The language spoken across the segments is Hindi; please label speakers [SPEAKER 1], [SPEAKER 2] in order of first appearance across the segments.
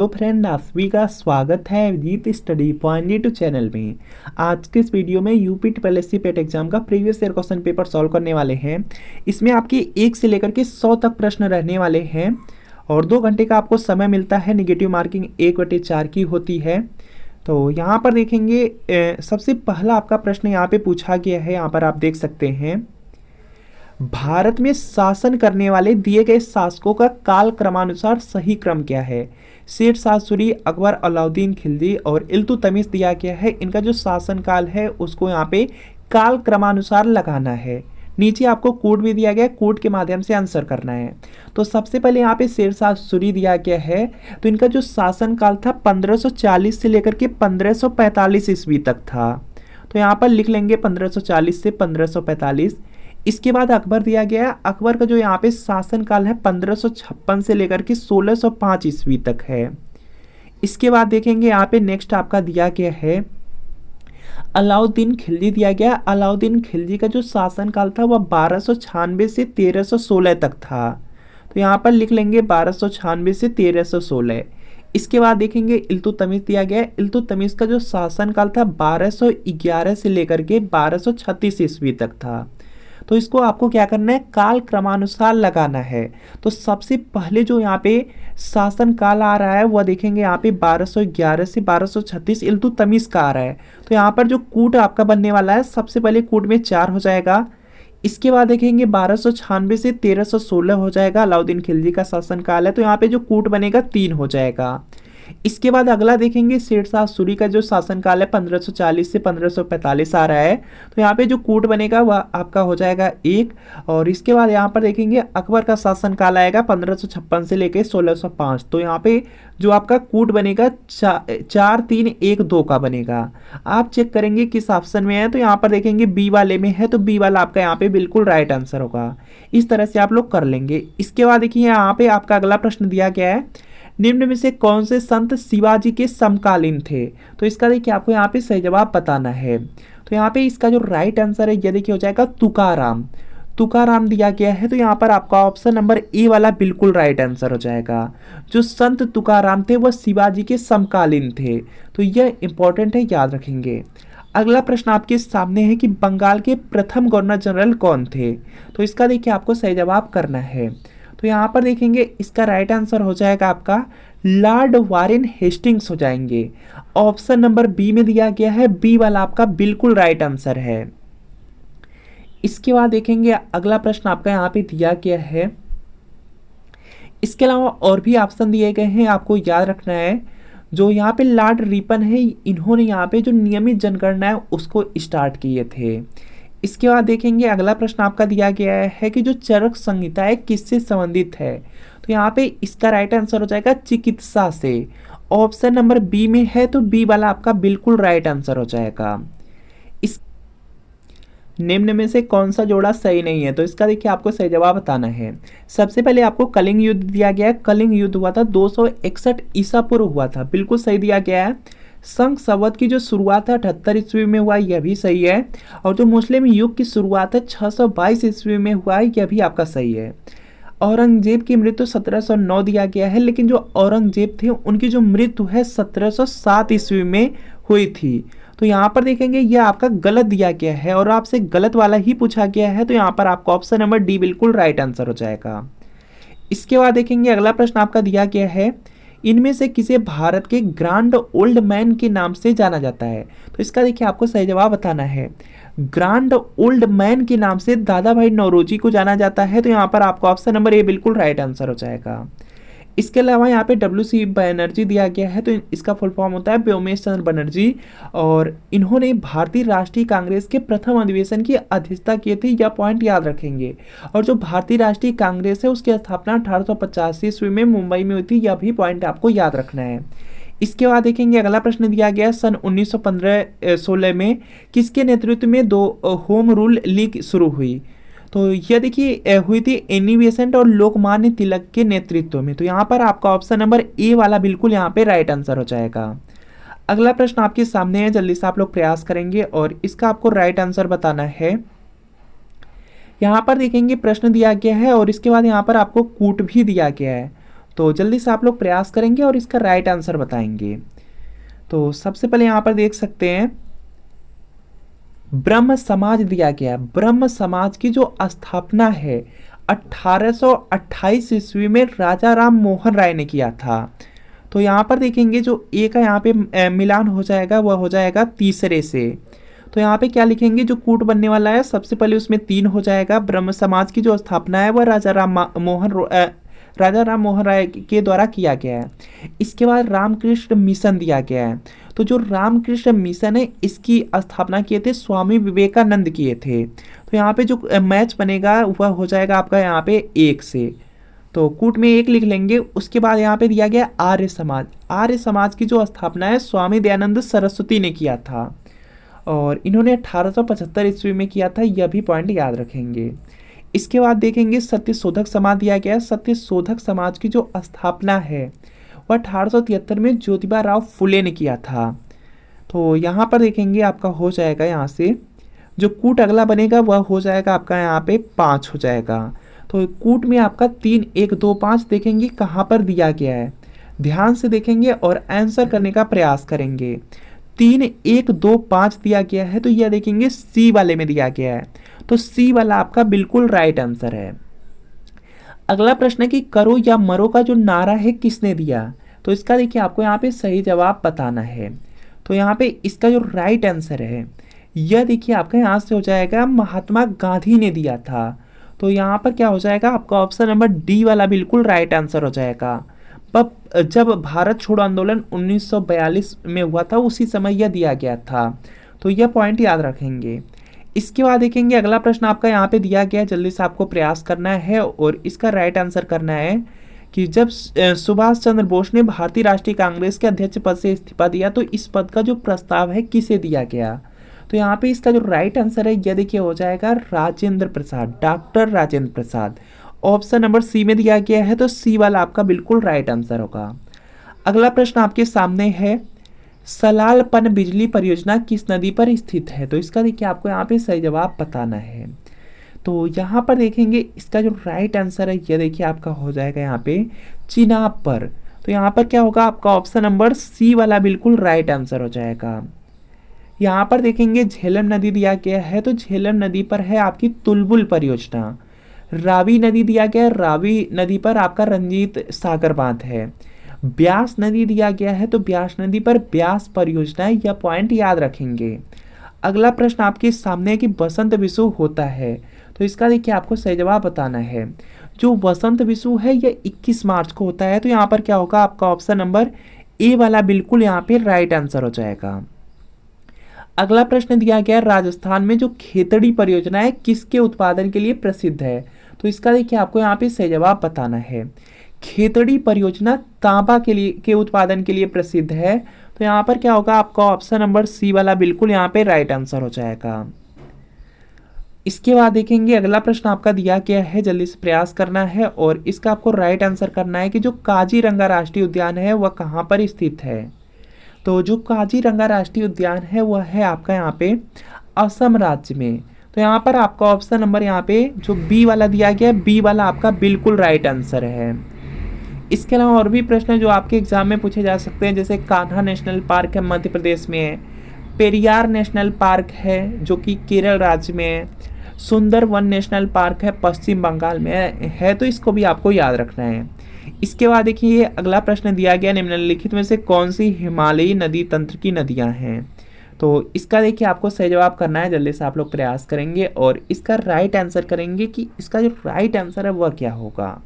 [SPEAKER 1] तो फ्रेंड आप सभी का स्वागत है Abhijeet study point YouTube channel में। आज के इस वीडियो में UP triple S C PET exam का previous year question paper solve करने वाले हैं। इसमें आपके 1 से लेकर के 100 तक प्रश्न रहने वाले हैं और 2 घंटे का आपको समय मिलता है। निगेटिव मार्किंग 1/4 की होती है। तो यहाँ पर देखेंगे सबसे पहला आपका प्रश्न यहाँ पे पूछा गया है। यहाँ पर आप देख सकते हैं, भारत में शासन करने वाले दिए गए शासकों का काल क्रमानुसार सही क्रम क्या है। शेरशाह सूरी, अकबर, अलाउद्दीन खिलजी और इल्तुतमिश दिया गया है। इनका जो शासन काल है उसको यहाँ पे काल क्रमानुसार लगाना है। नीचे आपको कोड भी दिया गया है, कोड के माध्यम से आंसर करना है। तो सबसे पहले यहाँ पे शेरशाह सूरी दिया गया है। तो इनका जो शासन काल था 1540 से लेकर के 1545 ईस्वी तक था। तो यहाँ पर लिख लेंगे 1540 से 1545। इसके बाद अकबर दिया गया है। अकबर का जो यहाँ पे शासन काल है 1556 से लेकर के 1605 ईस्वी तक है। इसके बाद देखेंगे यहाँ पे नेक्स्ट आपका दिया गया है अलाउद्दीन खिलजी दिया गया। अलाउद्दीन खिलजी का जो शासन काल था वह 1296 से 1316 तक था। तो यहाँ पर लिख लेंगे 1296 से 1316। इसके बाद देखेंगे इल्तुतमिश दिया गया। इल्तुतमिश का जो शासन काल था 1211 से लेकर के 1236 ईस्वी तक था। तो इसको आपको क्या करना है, काल क्रमानुसार लगाना है। तो सबसे पहले जो यहाँ पे शासन काल आ रहा है वह देखेंगे यहाँ पे 1211 से 1236 इल्तुतमिश का आ रहा है। तो यहाँ पर जो कूट आपका बनने वाला है, सबसे पहले कूट में 4 हो जाएगा। इसके बाद देखेंगे 1296 से 1316 हो जाएगा। अलाउद्दीन खिलजी का शासन काल है, तो यहाँ पे जो कूट बनेगा 3 हो जाएगा। इसके बाद अगला देखेंगे शेरशाह सूरी का जो शासनकाल है 1540 से 1545 आ रहा है। तो यहाँ पे जो कूट बनेगा वह आपका हो जाएगा 1। और इसके बाद यहाँ पर देखेंगे अकबर का शासनकाल आएगा 1556 से लेकर 1605। तो यहाँ पे जो आपका कूट बनेगा 4 3 1 2 का बनेगा। आप चेक करेंगे किस ऑप्शन में है। तो यहाँ पर देखेंगे बी वाले में है, तो बी वाला आपका यहाँ पे बिल्कुल राइट आंसर होगा। इस तरह से आप लोग कर लेंगे। इसके बाद देखिए यहाँ पे आपका अगला प्रश्न दिया गया है, निम्न में से कौन से संत शिवाजी के समकालीन थे। तो इसका देखिए आपको यहाँ पे सही जवाब बताना है। तो यहाँ पे इसका जो राइट आंसर है ये देखिए हो जाएगा तुकाराम। तुकाराम दिया गया है। तो यहाँ पर आपका ऑप्शन नंबर ए वाला बिल्कुल राइट आंसर हो जाएगा। जो संत तुकाराम थे वह शिवाजी के समकालीन थे। तो यह इंपॉर्टेंट है, याद रखेंगे। अगला प्रश्न आपके सामने है कि बंगाल के प्रथम गवर्नर जनरल कौन थे। तो इसका देखिए आपको सही जवाब करना है। तो यहाँ पर देखेंगे इसका राइट आंसर हो जाएगा आपका लॉर्ड वारेन हेस्टिंग्स हो जाएंगे। ऑप्शन नंबर बी में दिया गया है, बी वाला आपका बिल्कुल राइट आंसर है। इसके बाद देखेंगे अगला प्रश्न आपका यहाँ पे दिया गया है। इसके अलावा और भी ऑप्शन दिए गए हैं, आपको याद रखना है। जो यहाँ पे लॉर्ड रिपन है, इन्होंने यहाँ पे जो नियमित जनगणना है उसको स्टार्ट किए थे। इसके बाद देखेंगे अगला प्रश्न आपका दिया गया है कि जो चरक संहिता है किससे संबंधित है। तो यहाँ पे इसका राइट आंसर हो जाएगा चिकित्सा से। ऑप्शन नंबर बी में है, तो बी वाला आपका बिल्कुल राइट आंसर हो जाएगा। इस निम्न में से कौन सा जोड़ा सही नहीं है। तो इसका देखिए आपको सही जवाब बताना है। सबसे पहले आपको कलिंग युद्ध दिया गया है। कलिंग युद्ध हुआ था 261 ईसा पूर्व हुआ था, बिल्कुल सही दिया गया है। संघ संवत की जो शुरुआत है 78 ईस्वी में हुआ, यह भी सही है। और जो मुस्लिम युग की शुरुआत है 622 ईस्वी में हुआ है, यह भी आपका सही है। औरंगजेब की मृत्यु 1709 दिया गया है, लेकिन जो औरंगजेब थे उनकी जो मृत्यु है 1707 ईस्वी में हुई थी। तो यहाँ पर देखेंगे यह आपका गलत दिया गया है और आपसे गलत वाला ही पूछा गया है। तो यहाँ पर आपका ऑप्शन नंबर डी बिल्कुल राइट आंसर हो जाएगा। इसके बाद देखेंगे अगला प्रश्न आपका दिया गया है, इनमें से किसे भारत के ग्रांड ओल्ड मैन के नाम से जाना जाता है। तो इसका देखिए आपको सही जवाब बताना है। ग्रांड ओल्ड मैन के नाम से दादा भाई नौरोजी को जाना जाता है। तो यहाँ पर आपको ऑप्शन नंबर ए बिल्कुल राइट आंसर हो जाएगा। इसके अलावा यहाँ पे WC बनर्जी दिया गया है। तो इसका फुल फॉर्म होता है व्योमेश चंद्र बनर्जी, और इन्होंने भारतीय राष्ट्रीय कांग्रेस के प्रथम अधिवेशन की अध्यक्षता की थी। यह पॉइंट याद रखेंगे। और जो भारतीय राष्ट्रीय कांग्रेस है उसकी स्थापना 1885 ईस्वी में मुंबई में हुई थी। यह भी पॉइंट आपको याद रखना है। इसके बाद देखेंगे अगला प्रश्न दिया गया सन 1915-16 में किसके नेतृत्व में 2 होम रूल लीग शुरू हुई। तो यह देखिए हुई थी एनी बेसेंट और लोकमान्य तिलक के नेतृत्व में। तो यहाँ पर आपका ऑप्शन नंबर ए वाला बिल्कुल यहाँ पे राइट आंसर हो जाएगा। अगला प्रश्न आपके सामने है, जल्दी से आप लोग प्रयास करेंगे और इसका आपको राइट आंसर बताना है। यहाँ पर देखेंगे प्रश्न दिया गया है और इसके बाद यहाँ पर आपको कूट भी दिया गया है। तो जल्दी से आप लोग प्रयास करेंगे और इसका राइट आंसर बताएंगे। तो सबसे पहले यहाँ पर देख सकते हैं ब्रह्म समाज दिया गया। ब्रह्म समाज की जो स्थापना है 1828 ईस्वी में राजा राम मोहन राय ने किया था। तो यहाँ पर देखेंगे जो ए का यहाँ पे मिलान हो जाएगा वह हो जाएगा तीसरे से। तो यहाँ पे क्या लिखेंगे, जो कूट बनने वाला है सबसे पहले उसमें 3 हो जाएगा। ब्रह्म समाज की जो स्थापना है वह राजा राम मोहन राय के द्वारा किया गया है। इसके बाद रामकृष्ण मिशन दिया गया है। तो जो रामकृष्ण मिशन है इसकी स्थापना किए थे स्वामी विवेकानंद किए थे। तो यहाँ पे जो मैच बनेगा वह हो जाएगा आपका यहाँ पे 1 से। तो कूट में 1 लिख लेंगे। उसके बाद यहाँ पे दिया गया आर्य समाज। आर्य समाज की जो स्थापना है स्वामी दयानंद सरस्वती ने किया था और इन्होंने 1875 ईस्वी में किया था, यह भी पॉइंट याद रखेंगे। इसके बाद देखेंगे सत्य शोधक समाज दिया गया है। सत्य शोधक समाज की जो स्थापना है वह 1873 में ज्योतिबा राव फुले ने किया था। तो यहाँ पर देखेंगे आपका हो जाएगा यहाँ से जो कूट अगला बनेगा वह हो जाएगा आपका यहाँ पे 5 हो जाएगा। तो कूट में आपका 3 1 2 5 देखेंगे कहाँ पर दिया गया है, ध्यान से देखेंगे और आंसर करने का प्रयास करेंगे। 3 1 2 5 दिया गया है तो यह देखेंगे सी वाले में दिया गया है। तो सी वाला आपका बिल्कुल राइट आंसर है। अगला प्रश्न है कि करो या मरो का जो नारा है किसने दिया। तो इसका देखिए आपको यहाँ पे सही जवाब बताना है। तो यहाँ पे इसका जो राइट आंसर है यह देखिए आपका यहाँ से हो जाएगा महात्मा गांधी ने दिया था। तो यहाँ पर क्या हो जाएगा आपका ऑप्शन नंबर डी वाला बिल्कुल राइट आंसर हो जाएगा। जब भारत छोड़ो आंदोलन 1942 में हुआ था उसी समय यह दिया गया था। तो यह पॉइंट याद रखेंगे। इसके बाद देखेंगे अगला प्रश्न आपका यहाँ पे दिया गया है, जल्दी से आपको प्रयास करना है और इसका राइट आंसर करना है कि जब सुभाष चंद्र बोस ने भारतीय राष्ट्रीय कांग्रेस के अध्यक्ष पद से इस्तीफा दिया तो इस पद का जो प्रस्ताव है किसे दिया गया। तो यहाँ पे इसका जो राइट आंसर है यह देखिए हो जाएगा Rajendra Prasad, doctor Rajendra Prasad. Option number C में दिया गया है तो सी वाला आपका बिल्कुल राइट आंसर होगा। अगला प्रश्न आपके सामने है सलाल पन बिजली परियोजना किस नदी पर स्थित है। तो इसका देखिए आपको यहाँ पे सही जवाब बताना है। तो यहाँ पर देखेंगे इसका जो राइट आंसर है यह देखिए आपका हो जाएगा यहाँ पे चिनाब पर। तो यहाँ पर क्या होगा आपका ऑप्शन नंबर सी वाला बिल्कुल राइट आंसर हो जाएगा। यहाँ पर देखेंगे झेलम नदी दिया गया है तो झेलम नदी पर है आपकी तुलबुल परियोजना। रावी नदी दिया गया है, रावी नदी पर आपका रंजीत सागर बांध है। ब्यास नदी दिया गया है तो ब्यास नदी पर ब्यास परियोजना है, यह पॉइंट याद रखेंगे। अगला प्रश्न आपके सामने है कि बसंत विषु होता है। तो इसका देखिए आपको सही जवाब बताना है। जो बसंत विषु है यह 21 मार्च को होता है। तो यहाँ पर क्या होगा आपका ऑप्शन नंबर ए वाला बिल्कुल यहाँ पे राइट आंसर हो जाएगा। अगला प्रश्न दिया गया राजस्थान में जो खेतड़ी परियोजना है किसके उत्पादन के लिए प्रसिद्ध है। तो इसका देखिए आपको यहाँ पे सही जवाब बताना है। खेतड़ी परियोजना तांबा के उत्पादन के लिए प्रसिद्ध है। तो यहाँ पर क्या होगा आपका ऑप्शन नंबर सी वाला बिल्कुल यहाँ पे राइट आंसर हो जाएगा। इसके बाद देखेंगे अगला प्रश्न आपका दिया गया है, जल्दी से प्रयास करना है और इसका आपको राइट आंसर करना है कि जो काजीरंगा राष्ट्रीय उद्यान है वह कहाँ पर स्थित है। तो जो काजीरंगा राष्ट्रीय उद्यान है वह है आपका यहाँ पे असम राज्य में। तो यहाँ पर आपका ऑप्शन नंबर यहाँ पे जो बी वाला दिया गया है, बी वाला आपका बिल्कुल राइट आंसर है। इसके अलावा और भी प्रश्न जो आपके एग्जाम में पूछे जा सकते हैं, जैसे कान्हा नेशनल पार्क है मध्य प्रदेश में है, पेरियार नेशनल पार्क है जो कि केरल राज्य में है, सुंदरवन नेशनल पार्क है पश्चिम बंगाल में है। तो इसको भी आपको याद रखना है। इसके बाद देखिए अगला प्रश्न दिया गया निम्नलिखित में से कौन सी हिमालयी नदी तंत्र की नदियां हैं। तो इसका देखिए आपको सही जवाब करना है, जल्दी से आप लोग प्रयास करेंगे और इसका राइट आंसर करेंगे कि इसका जो राइट आंसर है वह क्या होगा।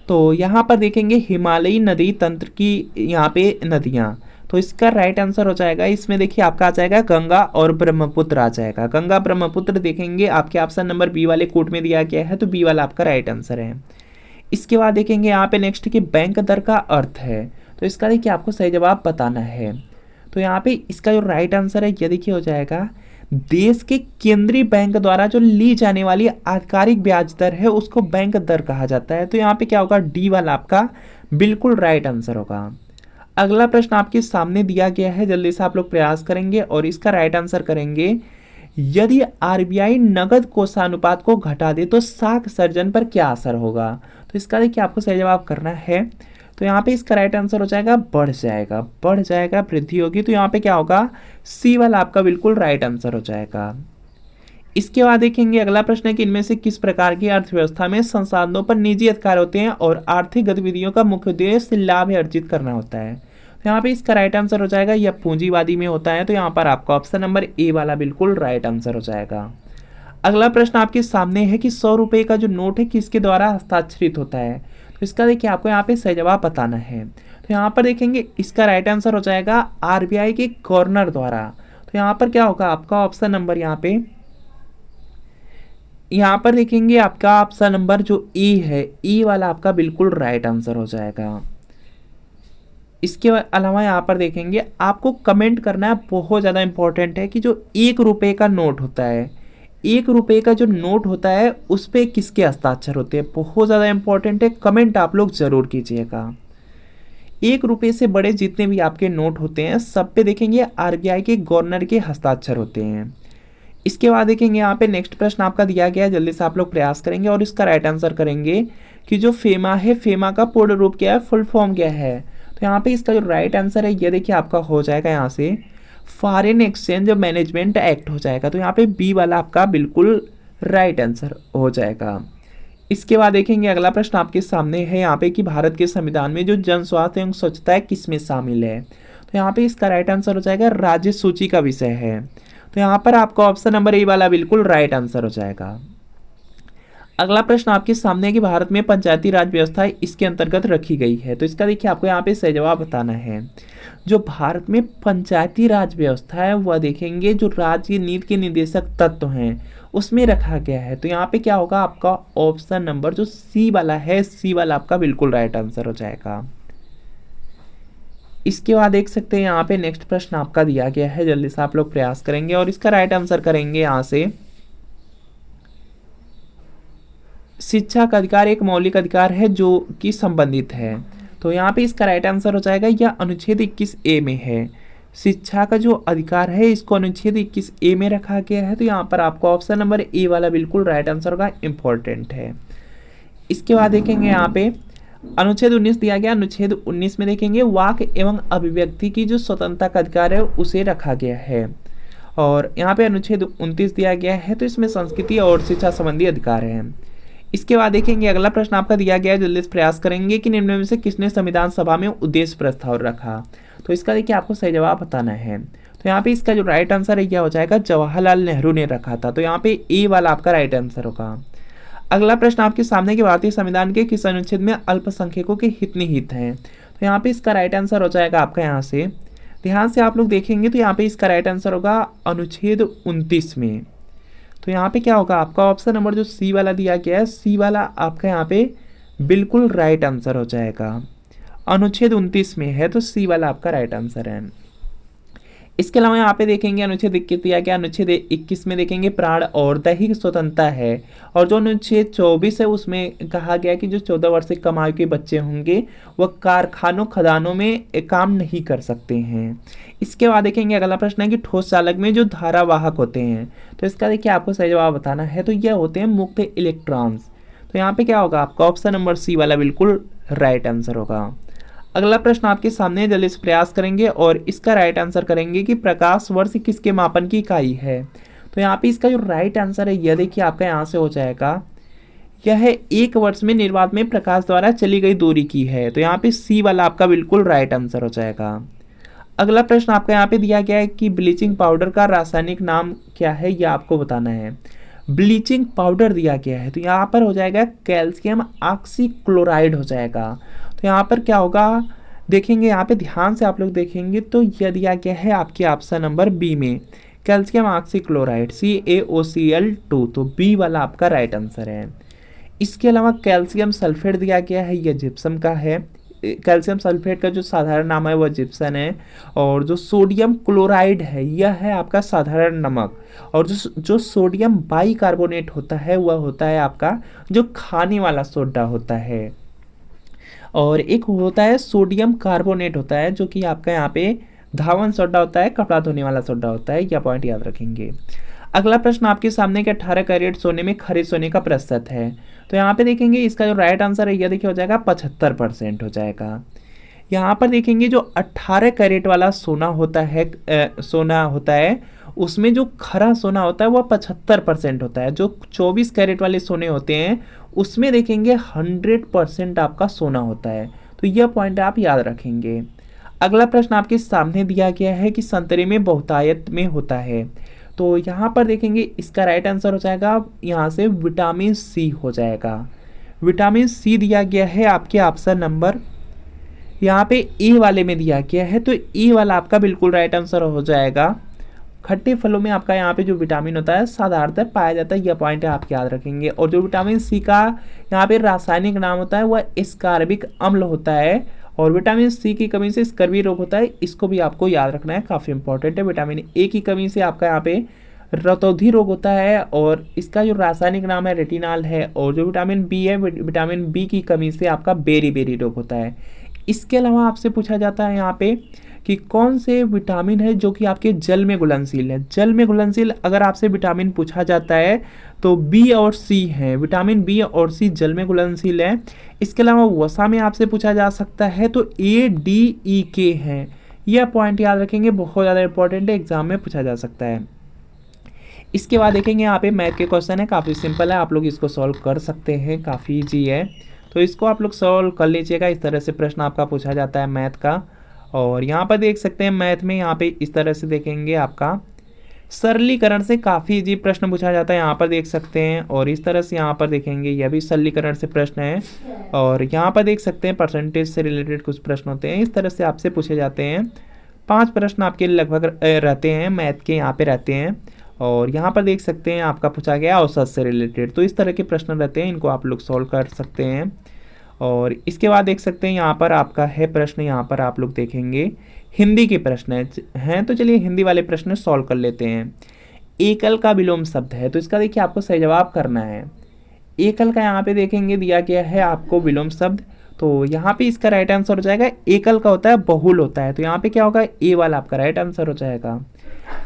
[SPEAKER 1] तो यहाँ पर देखेंगे हिमालयी नदी तंत्र की यहाँ पे नदियाँ। तो इसका राइट आंसर हो जाएगा, इसमें देखिए आपका आ जाएगा गंगा और ब्रह्मपुत्र आ जाएगा। गंगा ब्रह्मपुत्र देखेंगे आपके ऑप्शन नंबर बी वाले कोट में दिया गया है तो बी वाला आपका राइट आंसर है। इसके बाद देखेंगे यहाँ पे नेक्स्ट की बैंक दर का अर्थ है। तो इसका देखिए आपको सही जवाब बताना है। तो यहाँ पे इसका जो राइट आंसर है यह देखिए हो जाएगा देश के केंद्रीय बैंक द्वारा जो ली जाने वाली आधिकारिक ब्याज दर है उसको बैंक दर कहा जाता है। तो यहाँ पे क्या होगा डी वाला आपका बिल्कुल राइट आंसर होगा। अगला प्रश्न आपके सामने दिया गया है, जल्दी से आप लोग प्रयास करेंगे और इसका राइट आंसर करेंगे। यदि आरबीआई नगद कोषानुपात को घटा दे तो साख सर्जन पर क्या असर होगा। तो इसका देखिए आपको सही जवाब करना है। तो यहाँ पे इसका राइट आंसर हो जाएगा बढ़ जाएगा, बढ़ जाएगा, वृद्धि होगी। तो यहाँ पे क्या होगा, सी वाला आपका बिल्कुल राइट आंसर हो जाएगा। इसके बाद देखेंगे अगला प्रश्न है कि इनमें से किस प्रकार की अर्थव्यवस्था में संसाधनों पर निजी अधिकार होते हैं और आर्थिक गतिविधियों का मुख्य उद्देश्य लाभ अर्जित करना होता है। तो यहाँ पे इसका राइट आंसर हो जाएगा यह पूंजीवादी में होता है। तो यहाँ पर आपका ऑप्शन नंबर ए वाला बिल्कुल राइट आंसर हो जाएगा। अगला प्रश्न आपके सामने है कि 100 रुपये का जो नोट है किसके द्वारा हस्ताक्षरित होता है। तो इसका देखिए आपको यहाँ पे सही जवाब बताना है। तो यहाँ पर देखेंगे इसका राइट आंसर हो जाएगा आरबीआई के गवर्नर द्वारा। तो यहाँ पर क्या होगा आपका ऑप्शन नंबर यहाँ पर देखेंगे आपका ऑप्शन नंबर जो ए है, ए वाला आपका बिल्कुल राइट आंसर हो जाएगा। इसके अलावा यहाँ पर देखेंगे आपको कमेंट करना है, बहुत ज़्यादा इंपॉर्टेंट है कि जो 1 रुपये का नोट होता है, 1 रुपये का जो नोट होता है उस पर किसके हस्ताक्षर होते हैं, बहुत ज़्यादा इंपॉर्टेंट है। कमेंट आप लोग ज़रूर कीजिएगा। 1 रुपये से बड़े जितने भी आपके नोट होते हैं सब पे देखेंगे आरबीआई के गवर्नर के हस्ताक्षर होते हैं। इसके बाद देखेंगे यहाँ पे नेक्स्ट प्रश्न आपका दिया गया है, जल्दी से आप लोग प्रयास करेंगे और इसका राइट आंसर करेंगे कि जो फेमा है, फेमा का पूर्ण रूप क्या है, फुल फॉर्म क्या है। तो यहाँ पे इसका जो राइट आंसर है ये देखिए आपका हो जाएगा यहाँ से फॉरेन एक्सचेंज मैनेजमेंट एक्ट हो जाएगा। तो यहाँ पे बी वाला आपका बिल्कुल राइट आंसर हो जाएगा। इसके बाद देखेंगे अगला प्रश्न आपके सामने है यहाँ पे कि भारत के संविधान में जो जन स्वास्थ्य एवं स्वच्छता है किसमें शामिल है। तो यहाँ पे इसका राइट आंसर हो जाएगा राज्य सूची का विषय है। तो यहाँ पर आपका ऑप्शन नंबर ए वाला बिल्कुल राइट आंसर हो जाएगा। अगला प्रश्न आपके सामने है कि भारत में पंचायती राज व्यवस्था इसके अंतर्गत रखी गई है। तो इसका देखिए आपको यहाँ पे सही जवाब बताना है। जो भारत में पंचायती राज व्यवस्था है वह देखेंगे जो राज्य नीति के निर्देशक तत्व हैं उसमें रखा गया है। तो यहाँ पे क्या होगा आपका ऑप्शन नंबर जो सी वाला है, सी वाला आपका बिल्कुल राइट आंसर हो जाएगा। इसके बाद देख सकते हैं यहाँ पे नेक्स्ट प्रश्न आपका दिया गया है, जल्दी से आप लोग प्रयास करेंगे और इसका राइट आंसर करेंगे। यहाँ से शिक्षा का अधिकार एक मौलिक अधिकार है जो कि संबंधित है। तो यहाँ पे इसका राइट आंसर हो जाएगा यह अनुच्छेद 21A में है। शिक्षा का जो अधिकार है इसको अनुच्छेद 21A में रखा गया है। तो यहाँ पर आपको ऑप्शन नंबर ए वाला बिल्कुल राइट आंसर होगा, इम्पोर्टेंट है। इसके बाद देखेंगे यहाँ पे अनुच्छेद 19 दिया गया। अनुच्छेद 19 में देखेंगे वाक एवं अभिव्यक्ति की जो स्वतंत्रता का अधिकार है उसे रखा गया है। और यहाँ पे अनुच्छेद 29 दिया गया है, तो इसमें संस्कृति और शिक्षा संबंधी अधिकार है। इसके बाद देखेंगे अगला प्रश्न आपका दिया गया है, जल्दी से प्रयास करेंगे कि निम्न में से किसने संविधान सभा में उद्देश्य प्रस्ताव रखा। तो इसका देखिए आपको सही जवाब बताना है। तो यहाँ पे इसका जो राइट आंसर है क्या हो जाएगा, जवाहरलाल नेहरू ने रखा था। तो यहाँ पे ए वाला आपका राइट आंसर होगा। अगला प्रश्न आपके सामने कि भारतीय संविधान के किस अनुच्छेद में अल्पसंख्यकों के हित निहित हैं। तो यहाँ पे इसका राइट आंसर हो जाएगा आपका, यहाँ से ध्यान से आप लोग देखेंगे तो यहाँ पे इसका राइट आंसर होगा अनुच्छेद 29 में। तो यहाँ पे क्या होगा आपका ऑप्शन नंबर जो सी वाला दिया गया है, सी वाला आपका यहाँ पे बिल्कुल राइट आंसर हो जाएगा। अनुच्छेद 29 में है तो सी वाला आपका राइट आंसर है। इसके अलावा यहाँ पे देखेंगे अनुच्छेद 21 दिया गया। अनुच्छेद 21 में देखेंगे प्राण और दैहिक स्वतंत्रता है। और जो अनुच्छेद 24 है उसमें कहा गया कि जो 14 वर्ष से कम आयु के बच्चे होंगे वह कारखानों खदानों में काम नहीं कर सकते हैं। इसके बाद देखेंगे अगला प्रश्न है कि ठोस चालक में जो धारावाहक होते हैं, तो इसका देखिए आपको सही जवाब बताना है। तो यह होते हैं मुक्त इलेक्ट्रॉन्स। तो यहाँ पे क्या होगा आपका ऑप्शन नंबर सी वाला बिल्कुल राइट आंसर होगा। अगला प्रश्न आपके सामने, जल्दी से प्रयास करेंगे और इसका राइट आंसर करेंगे कि प्रकाश वर्ष किसके मापन की इकाई है। तो यहाँ पे इसका जो राइट आंसर है यह देखिए आपका यहाँ से हो जाएगा, यह है 1 वर्ष में निर्वात में प्रकाश द्वारा चली गई दूरी की है। तो यहाँ पे सी वाला आपका बिल्कुल राइट आंसर हो जाएगा। अगला प्रश्न आपका यहाँ पे दिया गया है कि ब्लीचिंग पाउडर का रासायनिक नाम क्या है, यह आपको बताना है। ब्लीचिंग पाउडर दिया गया है तो यहाँ पर हो जाएगा कैल्शियम ऑक्सीक्लोराइड हो जाएगा। तो यहाँ पर क्या होगा देखेंगे, यहाँ पे ध्यान से आप लोग देखेंगे तो यह दिया गया है आपके ऑप्शन नंबर बी में कैल्शियम ऑक्सीक्लोराइड CaOCl2। तो बी वाला आपका राइट आंसर है। इसके अलावा कैल्शियम सल्फेट दिया गया है, यह जिप्सम का है। कैल्शियम सल्फेट का जो साधारण नाम है वह जिप्सन है। और जो सोडियम क्लोराइड है यह है आपका साधारण नमक। और जो सोडियम बाइकार्बोनेट होता है वह होता है आपका जो खाने वाला सोडा होता है। और एक होता है सोडियम कार्बोनेट होता है जो कि आपका यहाँ पे धावन सोडा होता है, कपड़ा धोने वाला सोडा होता है। यह पॉइंट याद रखेंगे। अगला प्रश्न आपके सामने कि 18 कैरेट सोने में खरे सोने का प्रतिशत है। तो यहाँ पे देखेंगे इसका जो राइट आंसर है यह देखिए हो जाएगा 75% हो जाएगा। यहाँ पर देखेंगे जो 18 कैरेट वाला सोना होता है उसमें जो खरा सोना होता है वह 75% होता है। जो 24 कैरेट वाले सोने होते हैं उसमें देखेंगे 100% आपका सोना होता है। तो यह पॉइंट आप याद रखेंगे। अगला प्रश्न आपके सामने दिया गया है कि संतरे में बहुतायत में होता है। तो यहाँ पर देखेंगे इसका राइट आंसर हो जाएगा यहाँ से विटामिन सी हो जाएगा। विटामिन सी दिया गया है आपके ऑप्शन नंबर यहाँ पे ए वाले में दिया गया है, तो ए वाला आपका बिल्कुल राइट आंसर हो जाएगा। खट्टे फलों में आपका यहाँ पे जो विटामिन होता है साधारणतः पाया जाता है, यह पॉइंट आप याद रखेंगे। और जो विटामिन सी का यहाँ पे रासायनिक नाम होता है वह एस्कॉर्बिक अम्ल होता है, और विटामिन सी की कमी से स्कर्वी रोग होता है, इसको भी आपको याद रखना है, काफ़ी इंपॉर्टेंट है। विटामिन ए की कमी से आपका यहाँ पे रतौंधी रोग होता है, और इसका जो रासायनिक नाम है रेटिनॉल है। और जो विटामिन बी है, विटामिन बी की कमी से आपका बेरी बेरी रोग होता है। इसके अलावा आपसे पूछा जाता है यहाँ पे कि कौन से विटामिन है जो कि आपके जल में घुलनशील है। जल में घुलनशील अगर आपसे विटामिन पूछा जाता है तो बी और सी है, विटामिन बी और सी जल में घुलनशील है। इसके अलावा वसा में आपसे पूछा जा सकता है तो ए डी ई के है। यह पॉइंट याद रखेंगे, बहुत ज़्यादा इंपॉर्टेंट है, एग्जाम में पूछा जा सकता है। इसके बाद देखेंगे यहाँ पे मैथ के क्वेश्चन है, काफ़ी सिंपल है, आप लोग इसको सॉल्व कर सकते हैं, काफ़ी ईजी है, तो इसको आप लोग सॉल्व कर लीजिएगा। इस तरह से प्रश्न आपका पूछा जाता है मैथ का। और यहाँ पर देख सकते हैं मैथ में यहाँ पे इस तरह से देखेंगे आपका सरलीकरण से काफ़ी ईजी प्रश्न पूछा जाता है, यहाँ पर देख सकते हैं। और इस तरह से यहाँ पर देखेंगे यह भी सरलीकरण से प्रश्न है। और यहाँ पर देख सकते हैं परसेंटेज से रिलेटेड कुछ प्रश्न होते हैं, इस तरह से आपसे पूछे जाते हैं। 5 प्रश्न आपके लगभग रहते हैं मैथ के, यहाँ पे रहते हैं। और यहाँ पर देख सकते हैं आपका पूछा गया औसत से रिलेटेड, तो इस तरह के प्रश्न रहते हैं, इनको आप लोग सॉल्व कर सकते हैं। और इसके बाद देख सकते हैं यहाँ पर आपका है प्रश्न, यहाँ पर आप लोग देखेंगे हिंदी के प्रश्न हैं, तो चलिए हिंदी वाले प्रश्न सॉल्व कर लेते हैं। एकल का विलोम शब्द है, तो इसका देखिए आपको सही जवाब करना है। एकल का यहाँ पे देखेंगे दिया गया है आपको विलोम शब्द, तो यहाँ पे इसका राइट आंसर हो जाएगा एकल का होता है बहुल होता है, तो यहाँ पे क्या होगा ए वाला आपका राइट आंसर हो जाएगा।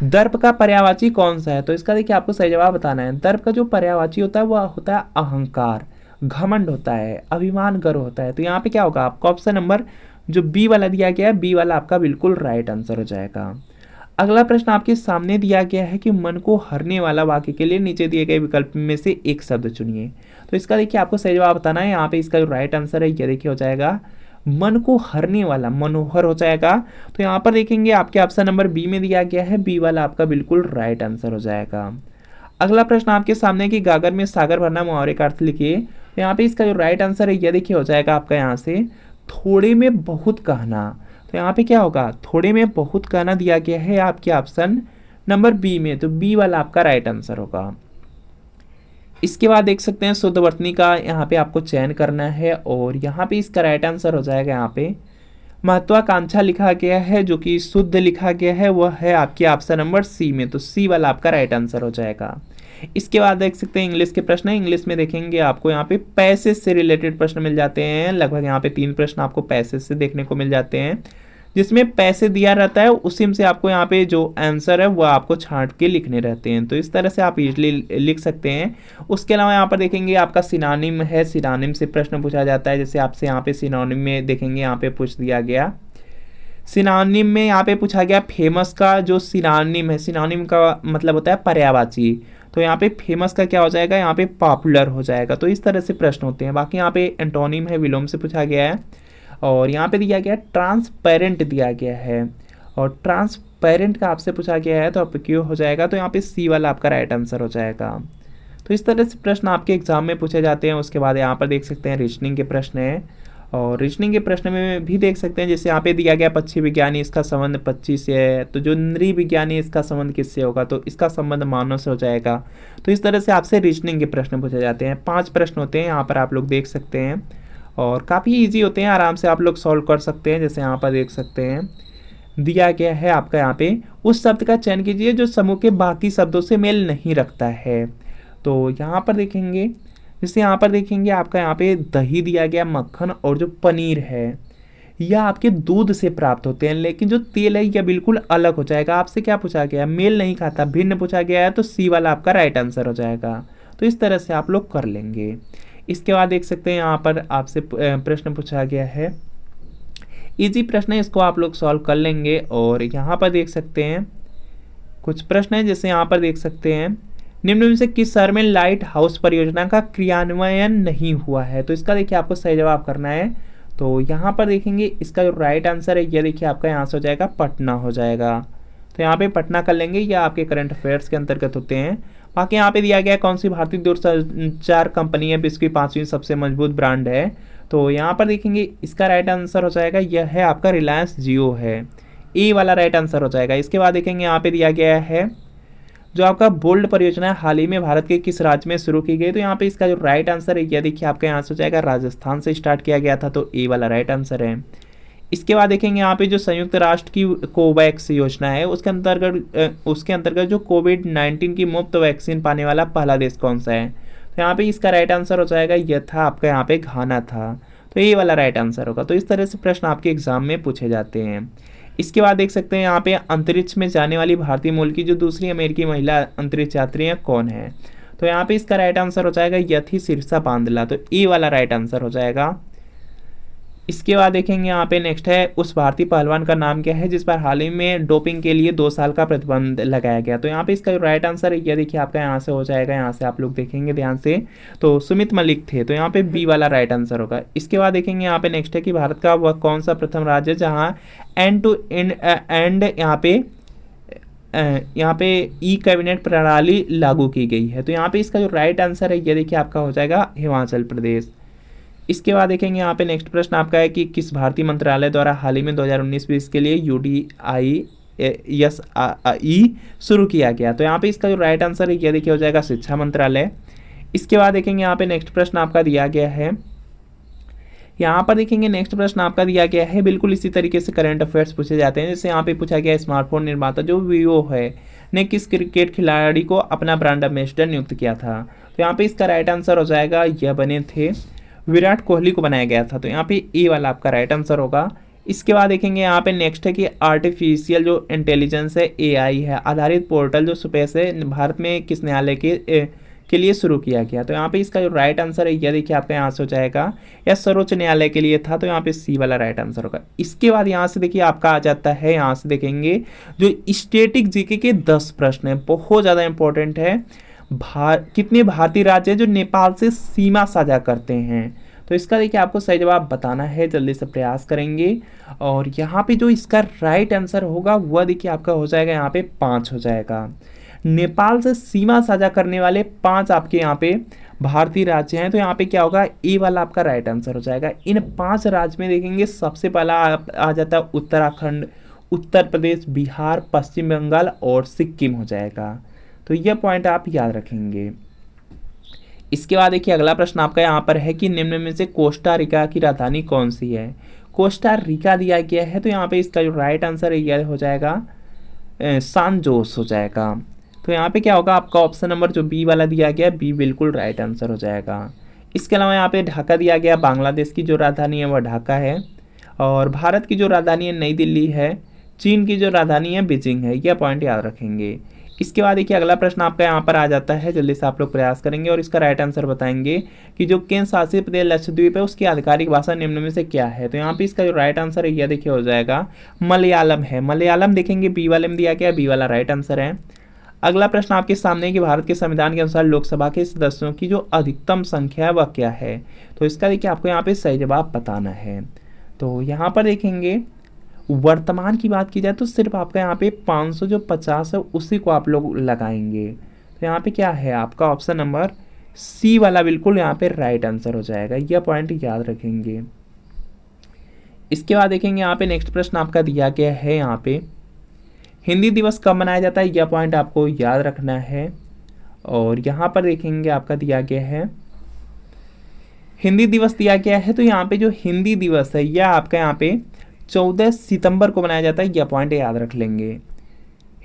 [SPEAKER 1] दर्प का पर्यायवाची कौन सा है, तो इसका देखिए आपको सही जवाब बताना है। दर्प का जो पर्यायवाची होता है वह होता है अहंकार, घमंड होता है, अभिमान, गर्व होता है, तो यहाँ पे क्या होगा आपका ऑप्शन नंबर जो बी वाला दिया गया है, बी वाला आपका बिल्कुल राइट आंसर हो जाएगा। अगला प्रश्न आपके सामने दिया गया है कि मन को हरने वाला वाक्य के लिए नीचे दिए गए विकल्प में से एक शब्द चुनिए, तो इसका देखिए आपको सही जवाब बताना है। यहाँ पे इसका जो राइट आंसर है ये देखिए हो जाएगा मन को हरने वाला, मनोहर हो जाएगा। तो यहाँ पर देखेंगे आपके ऑप्शन नंबर बी में दिया गया है, बी वाला आपका बिल्कुल राइट आंसर हो जाएगा। अगला प्रश्न आपके सामने कि गागर में सागर भरना मुहावरे का अर्थ लिखिए, तो यहाँ पे इसका जो राइट आंसर है ये देखिए हो जाएगा आपका यहाँ से थोड़े में बहुत कहना, तो यहाँ पे क्या होगा थोड़े में बहुत कहना दिया गया है आपके ऑप्शन नंबर बी में, तो बी वाला आपका राइट आंसर होगा। इसके बाद देख सकते हैं शुद्ध वर्तनी का यहाँ पे आपको चयन करना है, और यहाँ पे इसका राइट आंसर हो जाएगा यहाँ पे महत्वाकांक्षा लिखा गया है, जो कि शुद्ध लिखा गया है वह है आपके ऑप्शन नंबर सी में, तो सी वाला आपका राइट आंसर हो जाएगा। इसके बाद देख सकते हैं इंग्लिश के प्रश्न है, इंग्लिश में देखेंगे आपको यहाँ पे पैसेज से रिलेटेड प्रश्न मिल जाते हैं, लगभग यहाँ पे 3 प्रश्न आपको पैसेज से देखने को मिल जाते हैं, जिसमें पैसे दिया रहता है उसी से आपको यहाँ पे जो आंसर है वो आपको छांट के लिखने रहते हैं, तो इस तरह से आप इजीली लिख सकते हैं। उसके अलावा यहाँ पर देखेंगे आपका सिनोनिम है, सिनोनिम से प्रश्न पूछा जाता है, जैसे आपसे यहाँ पे सिनोनिम में देखेंगे यहाँ पे पूछ दिया गया, सिनोनिम में यहाँ पे पूछा गया फेमस का जो सिनोनिम है, सिनोनिम का मतलब होता है पर्यायवाची, तो यहाँ पे फेमस का क्या हो जाएगा यहाँ पे पॉपुलर हो जाएगा, तो इस तरह से प्रश्न होते हैं। बाकी यहाँ पे एंटोनिम है, विलोम से पूछा गया है। और यहाँ पे दिया गया ट्रांसपेरेंट दिया गया है, और ट्रांसपेरेंट का आपसे पूछा गया है तो आप क्यों हो जाएगा, तो यहाँ पे सी वाला आपका राइट आंसर हो जाएगा। तो इस तरह से प्रश्न आपके एग्जाम में पूछे जाते हैं। उसके बाद यहाँ पर देख सकते हैं रीजनिंग के प्रश्न है, और रीजनिंग के प्रश्न में भी देख सकते हैं, जैसे यहाँ पे दिया गया पक्षी विज्ञानी इसका संबंध पक्षी से है, तो जो नृविज्ञानी इसका संबंध किससे होगा, तो इसका संबंध मानव से हो जाएगा। तो इस तरह से आपसे रीजनिंग के प्रश्न पूछे जाते हैं। 5 प्रश्न होते हैं, यहाँ पर आप लोग देख सकते हैं, और काफ़ी ईजी होते हैं, आराम से आप लोग सॉल्व कर सकते हैं। जैसे यहाँ पर देख सकते हैं दिया गया है आपका यहाँ पे उस शब्द का चयन कीजिए जो समूह के बाकी शब्दों से मेल नहीं रखता है, तो यहाँ पर देखेंगे जैसे यहाँ पर देखेंगे आपका यहाँ पे दही दिया गया, मक्खन और जो पनीर है, या आपके दूध से प्राप्त होते हैं। लेकिन जो तेल है यह बिल्कुल अलग हो जाएगा। आपसे क्या पूछा गया है, मेल नहीं खाता, भिन्न पूछा गया है, तो सी वाला आपका राइट आंसर हो जाएगा। तो इस तरह से आप लोग कर लेंगे। इसके बाद देख सकते हैं यहाँ पर आपसे प्रश्न पूछा गया है, इजी प्रश्न है, इसको आप लोग सॉल्व कर लेंगे। और यहाँ पर देख सकते हैं कुछ प्रश्न है, जैसे यहाँ पर देख सकते हैं, निम्न में से किस शहर में लाइट हाउस परियोजना का क्रियान्वयन नहीं हुआ है। तो इसका देखिए आपको सही जवाब करना है। तो यहाँ पर देखेंगे इसका जो राइट आंसर है यह देखिए आपका यहाँ से हो जाएगा पटना हो जाएगा। तो यहाँ पे पटना कर लेंगे, या आपके करंट अफेयर्स के अंतर्गत होते हैं। बाकी यहाँ पे दिया गया है कौन सी भारतीय दूरसंचार कंपनी है विश्व की 5वीं सबसे मजबूत ब्रांड है। तो यहाँ पर देखेंगे इसका राइट आंसर हो जाएगा, यह है आपका रिलायंस जियो है। ए वाला राइट आंसर हो जाएगा। इसके बाद देखेंगे यहाँ पे दिया गया है जो आपका बोल्ड परियोजना है हाल ही में भारत के किस राज्य में शुरू की गई। तो यहाँ पे इसका जो राइट आंसर है यह देखिए आपका यहाँ से हो जाएगा राजस्थान से स्टार्ट किया गया था, तो ए वाला राइट आंसर है। इसके बाद देखेंगे यहाँ पे जो संयुक्त राष्ट्र की कोवैक्स योजना है उसके अंतर्गत जो कोविड-19 की मुफ्त वैक्सीन पाने वाला पहला देश कौन सा है। तो यहाँ पे इसका राइट आंसर हो जाएगा, यह था आपका यहाँ पे घाना था। तो ये वाला राइट आंसर होगा। तो इस तरह से प्रश्न आपके एग्जाम में पूछे जाते हैं। इसके बाद देख सकते हैं यहाँ पे अंतरिक्ष में जाने वाली भारतीय मूल की जो दूसरी अमेरिकी महिला अंतरिक्ष यात्री है कौन है। तो यहाँ पे इसका राइट आंसर हो जाएगा, यह थी शीर्षा बांदला। तो ए वाला राइट आंसर हो जाएगा। इसके बाद देखेंगे यहाँ पे नेक्स्ट है, उस भारतीय पहलवान का नाम क्या है जिस पर हाल ही में डोपिंग के लिए 2 साल का प्रतिबंध लगाया गया। तो यहाँ पे इसका जो राइट आंसर है यह देखिए आपका यहाँ से हो जाएगा, यहाँ से आप लोग देखेंगे ध्यान से, तो सुमित मलिक थे। तो यहाँ पे बी वाला राइट आंसर होगा। इसके बाद देखेंगे यहाँ पे नेक्स्ट है कि भारत का वह कौन सा प्रथम राज्य है जहाँ एंड टू एंड यहाँ पे ई कैबिनेट प्रणाली लागू की गई है। तो यहाँ पे इसका जो राइट आंसर है यह देखिए आपका हो जाएगा हिमाचल प्रदेश। इसके बाद देखेंगे यहाँ पे नेक्स्ट प्रश्न आपका है कि किस भारतीय मंत्रालय द्वारा हाल ही में 2019-20 के लिए UDISE शुरू किया गया। तो यहाँ पे इसका जो राइट आंसर है यह देखिए हो जाएगा शिक्षा मंत्रालय। इसके बाद देखेंगे यहाँ पे नेक्स्ट प्रश्न आपका दिया गया है, यहाँ पर देखेंगे नेक्स्ट प्रश्न आपका दिया गया है, बिल्कुल इसी तरीके से करंट अफेयर्स पूछे जाते हैं। जैसे यहाँ पे पूछा गया स्मार्टफोन निर्माता जो वीवो है ने किस क्रिकेट खिलाड़ी को अपना ब्रांड एम्बेसडर नियुक्त किया था। तो यहाँ पे इसका राइट आंसर हो जाएगा, यह बने थे विराट कोहली को बनाया गया था। तो यहाँ पे ए वाला आपका राइट आंसर होगा। इसके बाद देखेंगे यहाँ पे नेक्स्ट है कि आर्टिफिशियल जो इंटेलिजेंस है AI है आधारित पोर्टल जो स्पेस है भारत में किस न्यायालय के लिए शुरू किया गया। तो यहाँ पे इसका जो राइट आंसर है यह देखिए आपका यहाँ से हो जाएगा, या सर्वोच्च न्यायालय के लिए था। तो यहाँ पे सी वाला राइट आंसर होगा। इसके बाद यहाँ से देखिए आपका आ जाता है, यहाँ से देखेंगे जो स्टैटिक जीके के 10 प्रश्न है, बहुत ज़्यादा इंपॉर्टेंट है। कितने भारतीय राज्य हैं जो नेपाल से सीमा साझा करते हैं। तो इसका देखिए आपको सही जवाब बताना है, जल्दी से प्रयास करेंगे। और यहाँ पे जो इसका राइट आंसर होगा वह देखिए आपका हो जाएगा यहाँ पे 5 हो जाएगा। नेपाल से सीमा साझा करने वाले 5 आपके यहाँ पे भारतीय राज्य हैं। तो यहाँ पे क्या होगा, ए वाला आपका राइट आंसर हो जाएगा। इन 5 राज्य में देखेंगे सबसे पहला आ जाता है उत्तराखंड, उत्तर प्रदेश, बिहार, पश्चिम बंगाल और सिक्किम हो जाएगा। तो यह पॉइंट आप याद रखेंगे। इसके बाद देखिए अगला प्रश्न आपका यहाँ पर है कि निम्न में से कोस्टा रिका की राजधानी कौन सी है। कोस्टा रिका दिया गया है, तो यहाँ पे इसका जो राइट आंसर है यह हो जाएगा सान जोस हो जाएगा। तो यहाँ पे क्या होगा, आपका ऑप्शन नंबर जो बी वाला दिया गया, बी बिल्कुल राइट आंसर हो जाएगा। इसके अलावा यहाँ पे ढाका दिया गया, बांग्लादेश की जो राजधानी है वह ढाका है, और भारत की जो राजधानी है नई दिल्ली है, चीन की जो राजधानी है बीजिंग है। यह पॉइंट याद रखेंगे। इसके बाद देखिए अगला प्रश्न आपका यहाँ पर आ जाता है, जल्दी से आप लोग प्रयास करेंगे और इसका राइट आंसर बताएंगे कि जो केंद्र शासित प्रदेश लक्षद्वीप है उसकी आधिकारिक भाषा निम्न में से क्या है। तो यहाँ पे इसका जो राइट आंसर है यह देखिए हो जाएगा मलयालम है। मलयालम देखेंगे बी वाले में दिया गया, बी वाला राइट आंसर है। अगला प्रश्न आपके सामने है कि भारत के संविधान के अनुसार लोकसभा के सदस्यों की जो अधिकतम संख्या है वह क्या है। तो इसका देखिए आपको यहाँ पे सही जवाब बताना है। तो यहाँ पर देखेंगे वर्तमान की बात की जाए तो सिर्फ आपका यहाँ पे 550 है, उसी को आप लोग लगाएंगे। तो यहाँ पे क्या है, आपका ऑप्शन नंबर सी वाला बिल्कुल यहाँ पे राइट आंसर हो जाएगा। यह पॉइंट याद रखेंगे। इसके बाद देखेंगे यहाँ पे नेक्स्ट प्रश्न आपका दिया गया है, यहाँ पे हिंदी दिवस कब मनाया जाता है, यह पॉइंट आपको याद रखना है। और यहाँ पर देखेंगे आपका दिया गया है हिंदी दिवस दिया गया है, तो यहाँ पे जो हिंदी दिवस है यह आपका यहाँ पे 14 सितंबर को मनाया जाता है। यह पॉइंट याद रख लेंगे।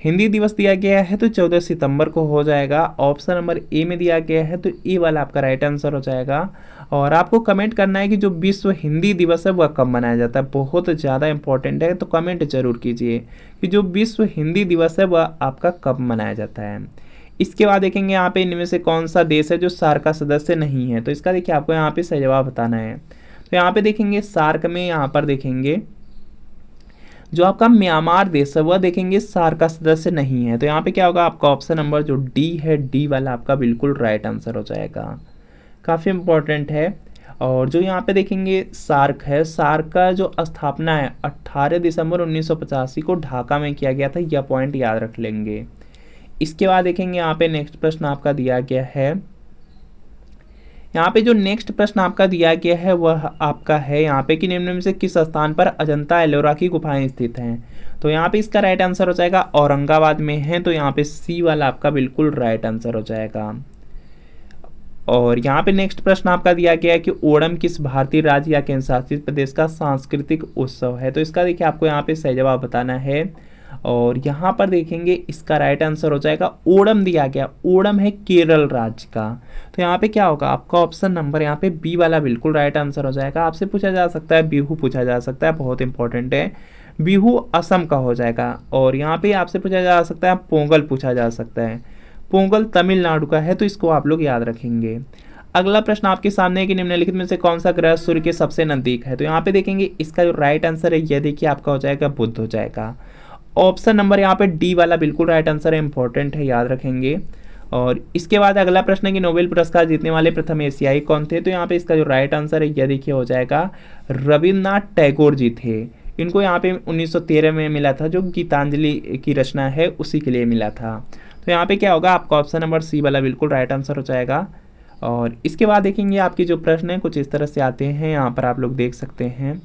[SPEAKER 1] हिंदी दिवस दिया गया है तो 14 सितंबर को हो जाएगा। ऑप्शन नंबर ए में दिया गया है तो ए वाला आपका राइट आंसर हो जाएगा। और आपको कमेंट करना है कि जो विश्व हिंदी दिवस है वह कब मनाया जाता है, बहुत ज़्यादा इंपॉर्टेंट है, तो कमेंट जरूर कीजिए कि जो विश्व हिंदी दिवस है वह आपका कब मनाया जाता है। इसके बाद देखेंगे यहाँ पे इनमें से कौन सा देश है जो सार्क का सदस्य नहीं है, तो इसका देखिए आपको यहाँ पे सही जवाब बताना है। तो यहाँ पे देखेंगे सार्क में यहाँ पर देखेंगे जो आपका म्यांमार देश है वह देखेंगे सार्क का सदस्य नहीं है, तो यहाँ पे क्या होगा आपका ऑप्शन नंबर जो डी है, डी वाला आपका बिल्कुल राइट आंसर हो जाएगा। काफ़ी इंपॉर्टेंट है। और जो यहाँ पे देखेंगे सार्क है, सार्क का जो स्थापना है 18 दिसंबर 1985 को ढाका में किया गया था, यह पॉइंट याद रख लेंगे। इसके बाद देखेंगे यहाँ पे नेक्स्ट प्रश्न आपका दिया गया है। यहाँ पे जो नेक्स्ट प्रश्न आपका दिया गया है वह आपका है यहाँ पे कि निम्न में से किस स्थान पर अजंता एलोरा की गुफाएं स्थित हैं, तो यहाँ पे इसका राइट आंसर हो जाएगा औरंगाबाद में है, तो यहाँ पे सी वाला आपका बिल्कुल राइट आंसर हो जाएगा। और यहाँ पे नेक्स्ट प्रश्न आपका दिया गया है कि ओणम किस भारतीय राज्य या केंद्र शासित प्रदेश का सांस्कृतिक उत्सव है, तो इसका देखिए आपको यहाँ पे सही जवाब बताना है। और यहाँ पर देखेंगे इसका राइट आंसर हो जाएगा ओणम दिया गया, ओणम है केरल राज्य का, तो यहाँ पे क्या होगा आपका ऑप्शन नंबर यहाँ पे बी वाला बिल्कुल राइट आंसर हो जाएगा। आपसे पूछा जा सकता है बिहू पूछा जा सकता है, बहुत इंपॉर्टेंट है, बिहू असम का हो जाएगा। और यहाँ पे आपसे पूछा जा सकता है पोंगल पूछा जा सकता है, पोंगल तमिलनाडु का है, तो इसको आप लोग याद रखेंगे। अगला प्रश्न आपके सामने है कि निम्नलिखित में से कौन सा ग्रह सूर्य के सबसे नजदीक है, तो यहाँ पे देखेंगे इसका जो राइट आंसर है यह देखिए आपका हो जाएगा बुध हो जाएगा। ऑप्शन नंबर यहाँ पे डी वाला बिल्कुल राइट आंसर है, इंपॉर्टेंट है, याद रखेंगे। और इसके बाद अगला प्रश्न है कि नोबेल पुरस्कार जीतने वाले प्रथम एशियाई कौन थे, तो यहाँ पे इसका जो राइट आंसर है यह देखिए हो जाएगा रविन्द्रनाथ टैगोर जी थे। इनको यहाँ पे 1913 में मिला था, जो गीतांजलि की रचना है उसी के लिए मिला था। तो यहाँ पे क्या होगा आपका ऑप्शन नंबर सी वाला बिल्कुल राइट आंसर हो जाएगा। और इसके बाद देखेंगे आपकी जो प्रश्न है कुछ इस तरह से आते हैं, यहाँ पर आप लोग देख सकते हैं।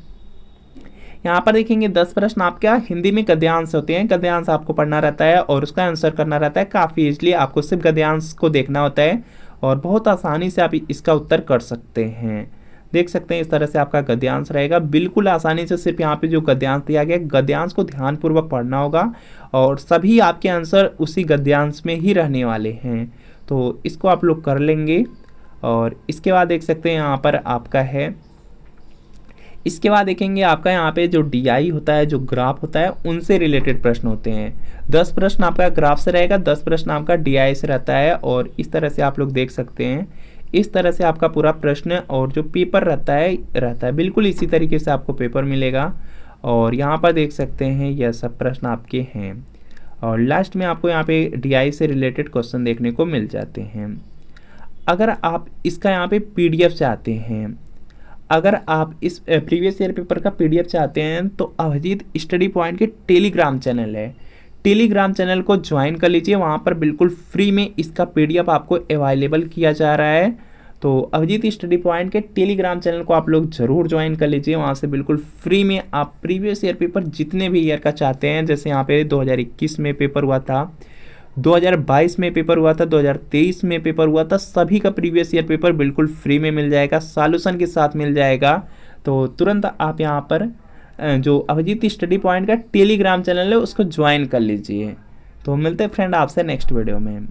[SPEAKER 1] यहाँ पर देखेंगे 10 प्रश्न आपके हिंदी में गद्यांश होते हैं, गद्यांश आपको पढ़ना रहता है और उसका आंसर करना रहता है। काफ़ी इजली आपको सिर्फ गद्यांश को देखना होता है और बहुत आसानी से आप इसका उत्तर कर सकते हैं। देख सकते हैं इस तरह से आपका गद्यांश रहेगा, बिल्कुल आसानी से। सिर्फ यहाँ पे जो गद्यांश दिया गया गद्यांश को ध्यानपूर्वक पढ़ना होगा और सभी आपके आंसर उसी गद्यांश में ही रहने वाले हैं, तो इसको आप लोग कर लेंगे। और इसके बाद देख सकते हैं यहाँ पर आपका है, इसके बाद देखेंगे आपका यहाँ पे जो DI होता है, जो ग्राफ होता है, उनसे रिलेटेड प्रश्न होते हैं। 10 प्रश्न आपका ग्राफ से रहेगा, 10 प्रश्न आपका DI से रहता है। और इस तरह से आप लोग देख सकते हैं, इस तरह से आपका पूरा प्रश्न और जो पेपर रहता है बिल्कुल इसी तरीके से आपको पेपर मिलेगा। और यहाँ पर देख सकते हैं यह सब प्रश्न आपके हैं और लास्ट में आपको यहाँ पे DI से रिलेटेड क्वेश्चन देखने को मिल जाते हैं। अगर आप इसका यहाँ पे PDF चाहते हैं, अगर आप इस प्रीवियस ईयर पेपर का PDF चाहते हैं तो अभिजीत स्टडी पॉइंट के टेलीग्राम चैनल है, टेलीग्राम चैनल को ज्वाइन कर लीजिए। वहाँ पर बिल्कुल फ्री में इसका PDF आपको अवेलेबल किया जा रहा है, तो अभिजीत स्टडी पॉइंट के टेलीग्राम चैनल को आप लोग ज़रूर ज्वाइन कर लीजिए। वहाँ से बिल्कुल फ्री में आप प्रीवियस ईयर पेपर जितने भी ईयर का चाहते हैं, जैसे यहाँ पे 2021 में पेपर हुआ था, 2022 में पेपर हुआ था, 2023 में पेपर हुआ था, सभी का प्रीवियस ईयर पेपर बिल्कुल फ्री में मिल जाएगा, सॉल्यूशन के साथ मिल जाएगा। तो तुरंत आप यहाँ पर जो अभिजीत स्टडी पॉइंट का टेलीग्राम चैनल है उसको ज्वाइन कर लीजिए। तो मिलते हैं फ्रेंड आपसे नेक्स्ट वीडियो में।